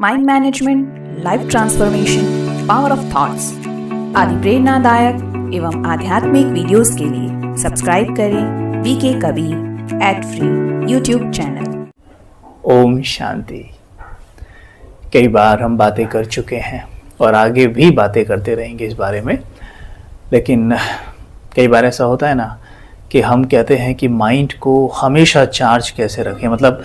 Mind management, life transformation, power of thoughts आदि प्रेरणादायक एवं आध्यात्मिक वीडियोस के लिए सब्सक्राइब करें VK Kabir @free YouTube channel. ओम शांति। कई बार हम बातें कर चुके हैं और आगे भी बातें करते रहेंगे इस बारे में, लेकिन कई बार ऐसा होता है ना कि हम कहते हैं कि माइंड को हमेशा चार्ज कैसे रखें, मतलब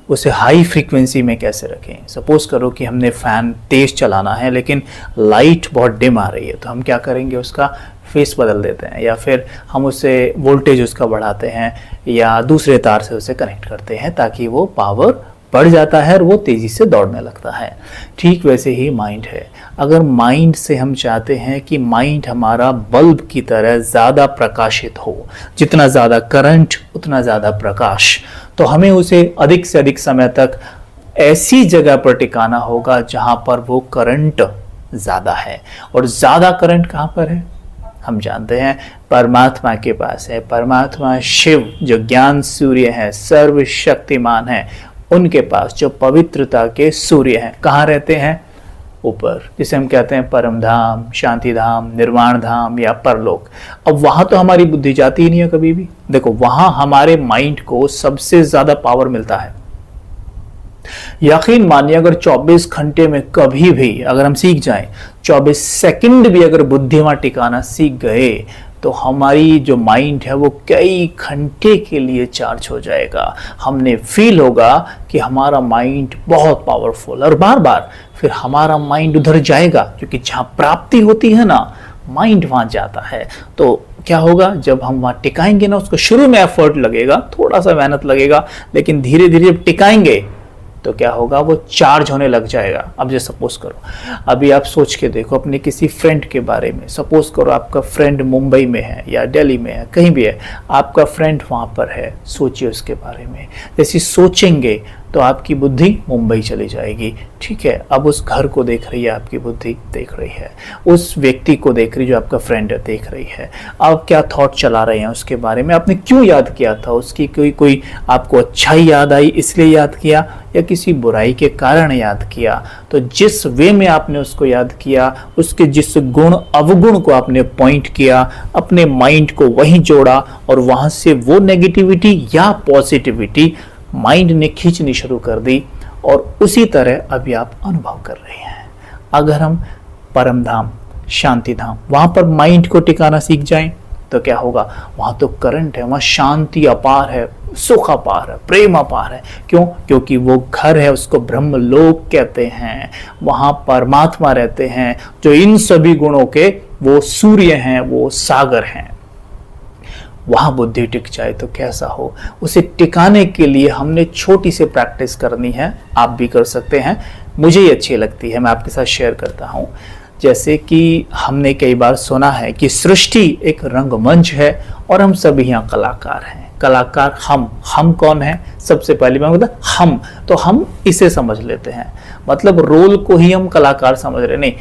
उसे हाई फ्रीक्वेंसी में कैसे रखें। सपोज करो कि हमने फ़ैन तेज़ चलाना है लेकिन लाइट बहुत डिम आ रही है, तो हम क्या करेंगे, उसका फेस बदल देते हैं या फिर हम उसे वोल्टेज उसका बढ़ाते हैं या दूसरे तार से उसे कनेक्ट करते हैं ताकि वो पावर बढ़ जाता है और वो तेज़ी से दौड़ने लगता है। ठीक वैसे ही माइंड है। अगर माइंड से हम चाहते हैं कि माइंड हमारा बल्ब की तरह ज़्यादा प्रकाशित हो, जितना ज़्यादा करंट उतना ज़्यादा प्रकाश, तो हमें उसे अधिक से अधिक समय तक ऐसी जगह पर टिकाना होगा जहाँ पर वो करंट ज़्यादा है। और ज़्यादा करंट कहाँ पर है हम जानते हैं, परमात्मा के पास है। परमात्मा शिव जो ज्ञान सूर्य है, सर्वशक्तिमान है, उनके पास जो पवित्रता के सूर्य हैं, कहाँ रहते हैं, ऊपर, जिसे हम कहते हैं परम धाम, शांति धाम, निर्वाण धाम या परलोक। अब वहां तो हमारी बुद्धि जाती ही नहीं है कभी भी। देखो, वहां हमारे माइंड को सबसे ज्यादा पावर मिलता है। यकीन मानिए, अगर 24 घंटे में कभी भी अगर हम सीख जाएं, 24 सेकंड भी अगर बुद्धि वहां टिकाना सीख गए, तो हमारी जो माइंड है वो कई घंटे के लिए चार्ज हो जाएगा। हमने फील होगा कि हमारा माइंड बहुत पावरफुल, और बार बार फिर हमारा माइंड उधर जाएगा, क्योंकि जहाँ प्राप्ति होती है ना, माइंड वहाँ जाता है। तो क्या होगा, जब हम वहाँ टिकाएंगे ना, उसको शुरू में एफर्ट लगेगा, थोड़ा सा मेहनत लगेगा, लेकिन धीरे धीरे जब टिकाएंगे तो क्या होगा, वो चार्ज होने लग जाएगा। अब जैसे सपोज करो, अभी आप सोच के देखो अपने किसी फ्रेंड के बारे में। सपोज करो आपका फ्रेंड मुंबई में है या दिल्ली में है, कहीं भी है, आपका फ्रेंड वहाँ पर है। सोचिए उसके बारे में। जैसे सोचेंगे तो आपकी बुद्धि मुंबई चली जाएगी, ठीक है। अब उस घर को देख रही है आपकी बुद्धि, देख रही है। उस व्यक्ति को देख रही, जो आपका फ्रेंड है, देख रही है। अब क्या थॉट चला रहे हैं उसके बारे में, आपने क्यों याद किया था, उसकी कोई आपको अच्छाई याद आई इसलिए याद किया, या किसी बुराई के कारण याद किया। तो जिस वे में आपने उसको याद किया, उसके जिस गुण अवगुण को आपने पॉइंट किया, अपने माइंड को वहीं जोड़ा, और वहां से वो नेगेटिविटी या पॉजिटिविटी माइंड ने खींचनी शुरू कर दी, और उसी तरह अभी आप अनुभव कर रहे हैं। अगर हम परम धाम, शांति धाम, वहां पर माइंड को टिकाना सीख जाएं, तो क्या होगा, वहां तो करंट है, वहां शांति अपार है, सुख अपार है, प्रेम अपार है। क्यों? क्योंकि वो घर है, उसको ब्रह्म लोक कहते हैं। वहां परमात्मा रहते हैं, जो इन सभी गुणों के वो सूर्य हैं, वो सागर हैं। वहां बुद्धि टिक जाए तो कैसा हो। उसे टिकाने के लिए हमने छोटी सी प्रैक्टिस करनी है, आप भी कर सकते हैं। मुझे ये अच्छी लगती है, मैं आपके साथ शेयर करता हूं। जैसे कि हमने कई बार सुना है कि सृष्टि एक रंगमंच है और हम सभी यहाँ कलाकार हैं। कलाकार हम कौन है, सबसे पहले मैं बोलता हम, तो हम इसे समझ लेते हैं, मतलब रोल को ही हम कलाकार समझ रहे। नहीं,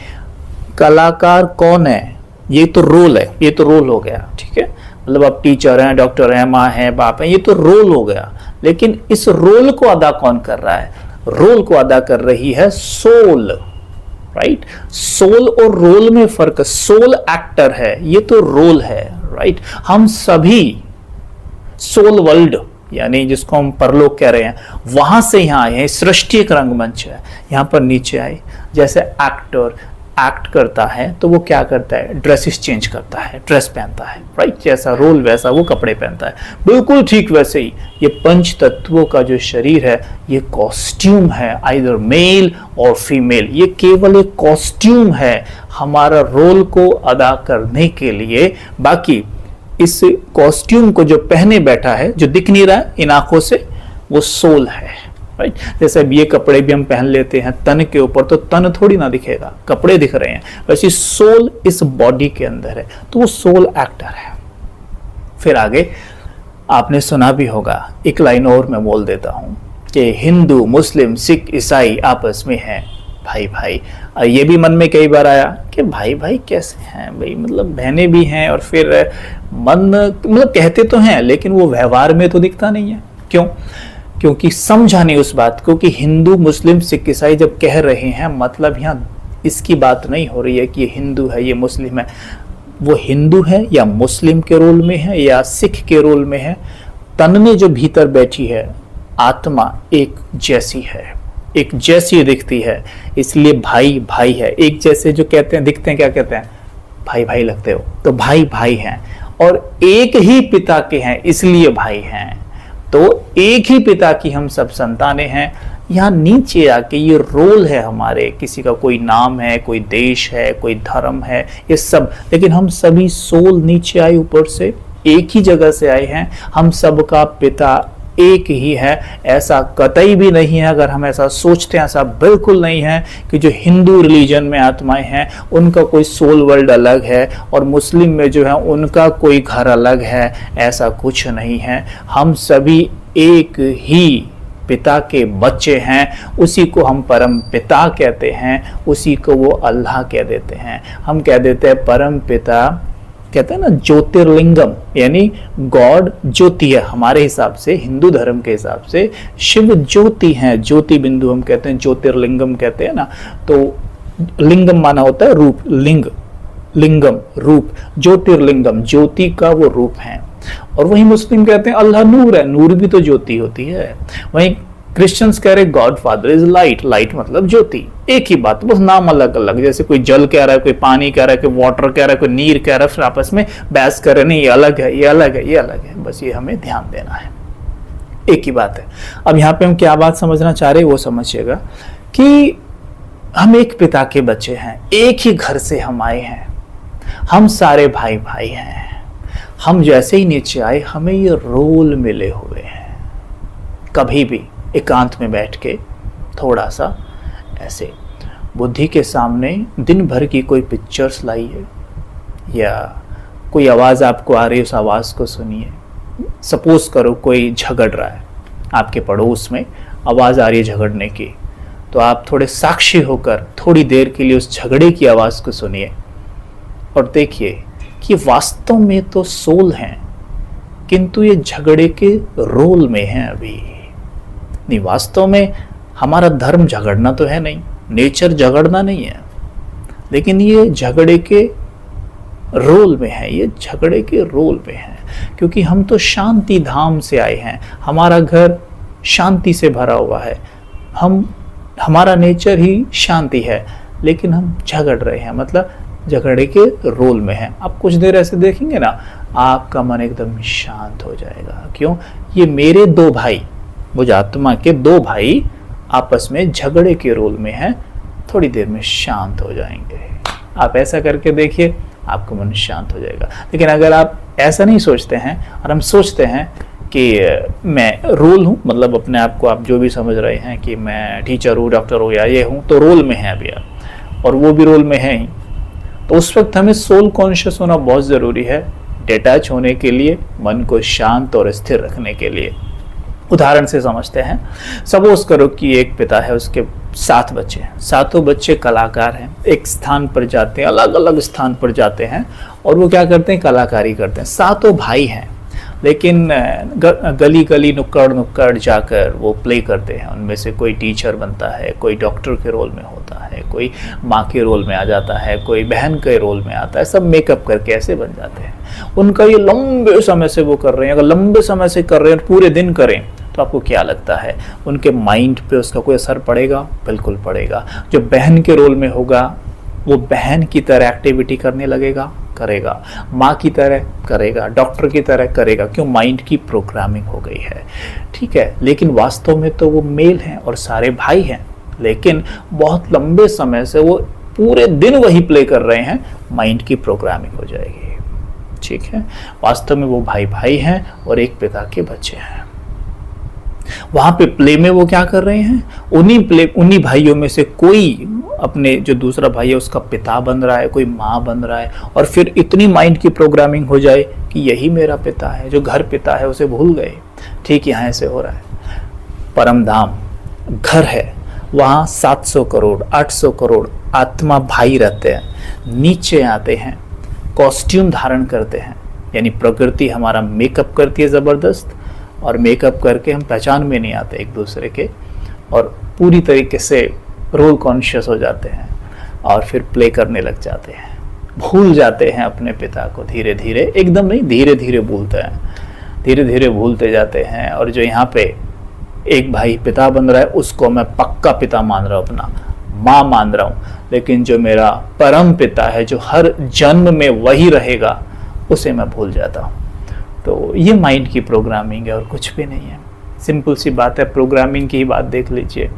कलाकार कौन है, ये तो रोल है, ये तो रोल हो गया, ठीक है। मतलब आप टीचर हैं, डॉक्टर हैं, माँ हैं, बाप हैं, ये तो रोल हो गया। लेकिन इस रोल को अदा कौन कर रहा है, रोल को अदा कर रही है सोल, राइट। सोल और रोल में फर्क, सोल एक्टर है, ये तो रोल है, राइट। हम सभी सोल वर्ल्ड, यानी जिसको हम परलोक कह रहे हैं, वहां से यहाँ आए हैं। सृष्टि एक रंगमंच है, यहाँ पर नीचे आए। जैसे एक्टर एक्ट करता है तो वो क्या करता है, ड्रेसेस चेंज करता है, ड्रेस पहनता है, राइट। जैसा रोल वैसा वो कपड़े पहनता है। बिल्कुल ठीक वैसे ही ये पंच तत्वों का जो शरीर है, ये कॉस्ट्यूम है, आइदर मेल और फीमेल। ये केवल एक कॉस्ट्यूम है हमारा रोल को अदा करने के लिए। बाकी इस कॉस्ट्यूम को जो पहने बैठा है, जो दिख नहीं रहा है इन आंखों से, वो सोल है, राइट। जैसे अब ये कपड़े भी हम पहन लेते हैं तन के ऊपर, तो तन थोड़ी ना दिखेगा, कपड़े दिख रहे हैं। वैसे सोल इस बॉडी के अंदर है, तो वो सोल एक्टर है। फिर आगे आपने सुना भी होगा, एक लाइन और मैं बोल देता हूं कि हिंदू, मुस्लिम, सिख, ईसाई आपस में हैं भाई भाई। ये भी मन में कई बार आया कि भाई भाई कैसे हैं भाई, मतलब बहनें भी हैं, और फिर मन मतलब कहते तो हैं लेकिन वो व्यवहार में तो दिखता नहीं है। क्यों? क्योंकि समझा नहीं उस बात को कि हिंदू मुस्लिम सिख ईसाई जब कह रहे हैं, मतलब यहाँ इसकी बात नहीं हो रही है कि ये हिंदू है ये मुस्लिम है। वो हिंदू है या मुस्लिम के रोल में है या सिख के रोल में है, तन में जो भीतर बैठी है आत्मा एक जैसी है, एक जैसी दिखती है, इसलिए भाई भाई है। एक जैसे जो कहते हैं, दिखते हैं, क्या कहते हैं, भाई भाई लगते हो, तो भाई भाई हैं और एक ही पिता के हैं इसलिए भाई हैं। तो एक ही पिता की हम सब संतानें हैं। यहाँ नीचे आके ये रोल है हमारे, किसी का कोई नाम है, कोई देश है, कोई धर्म है, ये सब, लेकिन हम सभी सोल नीचे आए, ऊपर से एक ही जगह से आए हैं। हम सबका पिता एक ही है, ऐसा कतई भी नहीं है। अगर हम ऐसा सोचते हैं, ऐसा बिल्कुल नहीं है कि जो हिंदू रिलीजन में आत्माएं हैं उनका कोई सोल वर्ल्ड अलग है और मुस्लिम में जो है उनका कोई घर अलग है, ऐसा कुछ नहीं है। हम सभी एक ही पिता के बच्चे हैं, उसी को हम परम पिता कहते हैं, उसी को वो अल्लाह कह देते हैं। हम कह देते हैं परम पिता, कहते हैं ना ज्योतिर्लिंगम, यानी गॉड ज्योति है हमारे हिसाब से, हिंदू धर्म के हिसाब से शिव ज्योति हैं, ज्योति बिंदु हम कहते हैं, ज्योतिर्लिंगम कहते हैं ना। तो लिंगम माना होता है रूप, लिंग, लिंगम रूप, ज्योतिर्लिंगम ज्योति का वो रूप है। और वही मुस्लिम कहते हैं अल्लाह नूर है, नूर भी तो ज्योति होती है। वहीं क्रिश्चियंस कह रहे God father is light, light मतलब ज्योति, एक ही बात, बस नाम अलग अलग। जैसे कोई जल कह रहा है, कोई पानी कह रहा है, कोई वाटर कह रहा है, कोई नीर कह रहा है, फिर आपस में बहस कर रहे, नहीं ये अलग है, ये अलग है, ये अलग है। बस ये हमें ध्यान देना है, एक ही बात है। अब यहाँ पे हम क्या बात समझना चाह रहे हैं वो समझिएगा कि हम एक पिता के बच्चे हैं, एक ही घर से हम आए हैं, हम सारे भाई भाई हैं। हम जैसे ही नीचे आए हमें ये रोल मिले हुए हैं। कभी भी एकांत में बैठ के थोड़ा सा ऐसे बुद्धि के सामने दिन भर की कोई पिक्चर्स लाइए या कोई आवाज़ आपको आ रही है, उस आवाज़ को सुनिए। सपोज करो कोई झगड़ रहा है, आपके पड़ोस में आवाज़ आ रही है झगड़ने की, तो आप थोड़े साक्षी होकर थोड़ी देर के लिए उस झगड़े की आवाज़ को सुनिए और देखिए कि वास्तव में तो सोल हैं, किंतु ये झगड़े के रोल में हैं अभी। नहीं, वास्तव में हमारा धर्म झगड़ना तो है नहीं, नेचर झगड़ना नहीं है, लेकिन ये झगड़े के रोल में है, ये झगड़े के रोल में है। क्योंकि हम तो शांति धाम से आए हैं, हमारा घर शांति से भरा हुआ है, हमारा नेचर ही शांति है, लेकिन हम झगड़ रहे हैं, मतलब झगड़े के रोल में है। आप कुछ देर ऐसे देखेंगे ना, आपका मन एकदम शांत हो जाएगा। क्यों? ये मेरे दो भाई, वो आत्मा के दो भाई आपस में झगड़े के रोल में हैं, थोड़ी देर में शांत हो जाएंगे। आप ऐसा करके देखिए, आपका मन शांत हो जाएगा। लेकिन अगर आप ऐसा नहीं सोचते हैं और हम सोचते हैं कि मैं रोल हूँ, मतलब अपने आप को आप जो भी समझ रहे हैं कि मैं टीचर हूँ, डॉक्टर हूँ या ये हूँ, तो रोल में है अभी आप, और वो भी रोल में है ही, तो उस वक्त हमें सोल कॉन्शियस होना बहुत ज़रूरी है, डिटैच होने के लिए, मन को शांत और स्थिर रखने के लिए। उदाहरण से समझते हैं, सपोज करो कि एक पिता है, उसके 7 बच्चे हैं, सातों बच्चे कलाकार हैं, एक स्थान पर जाते हैं, अलग अलग स्थान पर जाते हैं और वो क्या करते हैं, कलाकारी करते हैं। सातों भाई हैं, लेकिन गली गली नुक्कड़ नुक्कड़ जाकर वो प्ले करते हैं। उनमें से कोई टीचर बनता है, कोई डॉक्टर के रोल में होता है, कोई माँ के रोल में आ जाता है, कोई बहन के रोल में आता है, सब मेकअप करके ऐसे बन जाते हैं। उनका ये लंबे समय से वो कर रहे हैं, अगर लंबे समय से कर रहे हैं, पूरे दिन करें, तो आपको क्या लगता है उनके माइंड पे उसका कोई असर पड़ेगा? बिल्कुल पड़ेगा। जो बहन के रोल में होगा वो बहन की तरह एक्टिविटी करने लगेगा, करेगा, माँ की तरह करेगा, डॉक्टर की तरह करेगा। क्यों? माइंड की प्रोग्रामिंग हो गई है, ठीक है। लेकिन वास्तव में तो वो मेल हैं और सारे भाई हैं, लेकिन बहुत लंबे समय से वो पूरे दिन वही प्ले कर रहे हैं, माइंड की प्रोग्रामिंग हो जाएगी, ठीक है। वास्तव में वो भाई भाई हैं और एक पिता के बच्चे हैं। वहां पे प्ले में वो क्या कर रहे हैं, उन्हीं भाइयों में से कोई अपने जो दूसरा भाई है उसका पिता बन रहा है, कोई माँ बन रहा है, और फिर इतनी माइंड की प्रोग्रामिंग हो जाए कि यही मेरा पिता है, जो घर पिता है उसे भूल गए। ठीक यहाँ ऐसे हो रहा है। परम धाम घर है, वहाँ 700 करोड़ 800 करोड़ आत्मा भाई रहते हैं, नीचे आते हैं, कॉस्ट्यूम धारण करते हैं, यानी प्रकृति हमारा मेकअप करती है ज़बरदस्त, और मेकअप करके हम पहचान में नहीं आते एक दूसरे के, और पूरी तरीके से रोल कॉन्शियस हो जाते हैं और फिर प्ले करने लग जाते हैं, भूल जाते हैं अपने पिता को धीरे धीरे, एकदम नहीं, धीरे धीरे भूलते हैं, धीरे धीरे भूलते जाते हैं। और जो यहाँ पे एक भाई पिता बन रहा है उसको मैं पक्का पिता मान रहा हूँ, अपना माँ मान रहा हूँ, लेकिन जो मेरा परम पिता है जो हर जन्म में वही रहेगा उसे मैं भूल जाता हूँ। तो ये माइंड की प्रोग्रामिंग है और कुछ भी नहीं है। सिंपल सी बात है, प्रोग्रामिंग की ही बात देख लीजिए।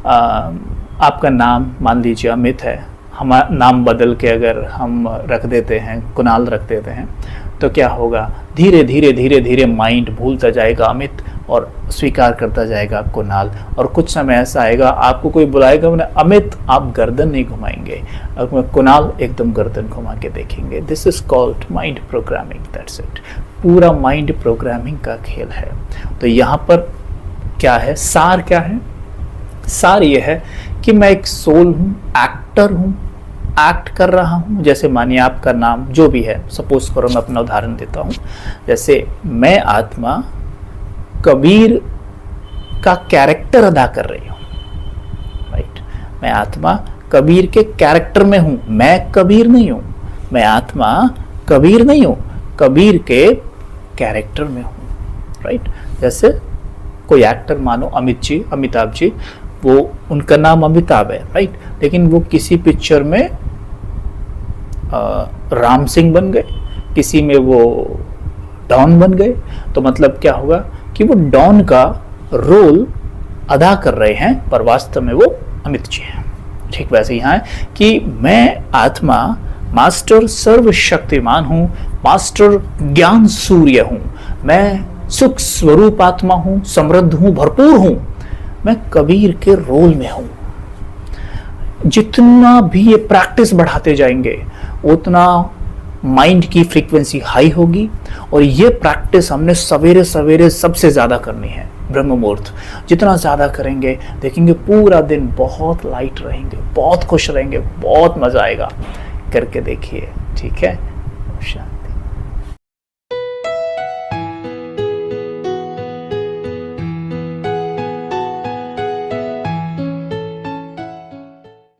आपका नाम मान लीजिए अमित है, हमारा नाम बदल के अगर हम रख देते हैं कुणाल रख देते हैं तो क्या होगा, धीरे धीरे धीरे धीरे माइंड भूलता जाएगा अमित और स्वीकार करता जाएगा कुणाल। और कुछ समय ऐसा आएगा आपको कोई बुलाएगा मैंने अमित, आप गर्दन नहीं घुमाएंगे, और मैं कुणाल एकदम गर्दन घुमा के देखेंगे। This is called mind programming, that's it. पूरा माइंड प्रोग्रामिंग का खेल है। तो यहाँ पर क्या है, सार क्या है? सार ये है कि मैं एक सोल हूँ, एक्टर हूँ, एक्ट कर रहा हूँ। जैसे मानिए आपका नाम जो भी है, सपोज करो मैं अपना उदाहरण देता हूँ, जैसे मैं आत्मा कबीर का कैरेक्टर अदा कर रही हूँ, राइट। मैं आत्मा कबीर के कैरेक्टर में हूँ, मैं कबीर नहीं हूँ, मैं आत्मा कबीर नहीं हूँ, कबीर के कैरेक्टर में हूँ, राइट। जैसे कोई एक्टर मानो अमित जी, अमिताभ जी, वो उनका नाम अमिताभ है, राइट, लेकिन वो किसी पिक्चर में राम सिंह बन गए, किसी में वो डॉन बन गए। तो मतलब क्या होगा कि वो डॉन का रोल अदा कर रहे हैं पर वास्तव में वो अमित जी हैं। ठीक वैसे यहाँ है कि मैं आत्मा मास्टर सर्वशक्तिमान हूँ, मास्टर ज्ञान सूर्य हूँ, मैं सुख स्वरूप आत्मा हूँ, समृद्ध हूँ, भरपूर हूँ, मैं कबीर के रोल में हूँ। जितना भी ये प्रैक्टिस बढ़ाते जाएंगे उतना माइंड की फ्रीक्वेंसी हाई होगी। और ये प्रैक्टिस हमने सवेरे सवेरे सबसे ज़्यादा करनी है, ब्रह्म मुहूर्त। जितना ज़्यादा करेंगे देखेंगे पूरा दिन बहुत लाइट रहेंगे, बहुत खुश रहेंगे, बहुत मज़ा आएगा। करके देखिए, ठीक है।